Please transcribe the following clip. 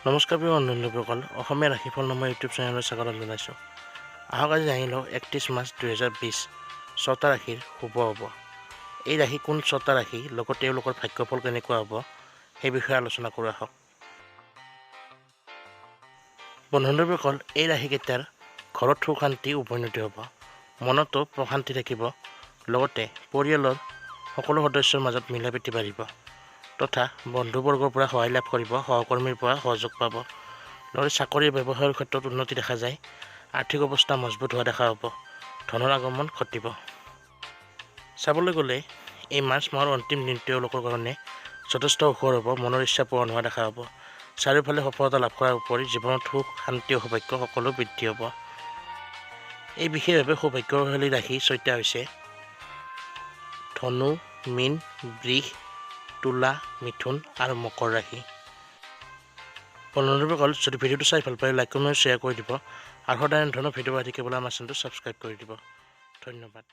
নমস্কাৰ প্ৰিয় বন্ধুসকল, অসমীয়া ৰাশিফল নামৰ ইউটিউব চেনেলত স্বাগতম জনাইছোঁ। আহক আজি জানি লওঁ 31 মাৰ্চ 2020 ছটা ৰাশিৰ শুভ হ'ব। এই ৰাশি কোন ছটা ৰাশি, লগতে তেওঁলোকৰ ভাগ্যফল কেনেকুৱা হ'ব সেই বিষয়ে আলোচনা কৰোঁ আহক। বন্ধুসকল, এই ৰাশিকেইটাৰ ঘৰত সুখ শান্তি উভৈনদী হ'ব, মনতো প্ৰশান্তি থাকিব, লগতে পৰিয়ালৰ সকলো সদস্যৰ মাজত মিলা প্ৰীতি বাঢ়িব তথা বন্ধুবৰ্গৰ পৰা সহায় লাভ কৰিব, সহকৰ্মীৰ পৰা সহযোগ পাব। লগতে চাকৰি ব্যৱসায়ৰ ক্ষেত্ৰত উন্নতি দেখা যায়, আৰ্থিক অৱস্থা মজবুত হোৱা দেখা হ'ব, ধনৰ আগমন ঘটিব। চাবলৈ গ'লে এই মাৰ্চ মাহৰ অন্তিম দিনটো তেওঁলোকৰ কাৰণে যথেষ্ট সুখৰ হ'ব, মনৰ ইচ্ছা পূৰণ হোৱা দেখা হ'ব। চাৰিওফালে সফলতা লাভ কৰাৰ উপৰি জীৱনত সুখ শান্তি আৰু সৌভাগ্য সকলো বৃদ্ধি হ'ব। এই বিশেষভাৱে সৌভাগ্যশালী ৰাশি ছয়টা হৈছে ধনু, মীন, বৃষ, তুলা, মিথুন আৰু মকৰ ৰাশি। বন্ধুসকল, যদি ভিডিঅ'টো চাই ভাল পায় লাইক কমেণ্ট শ্বেয়াৰ কৰি দিব আৰু সদায় ধৰণৰ ভিডিঅ' পাই থাকিবলৈ আমাৰ চেনেলটো ছাবস্ক্ৰাইব কৰি দিব। ধন্যবাদ।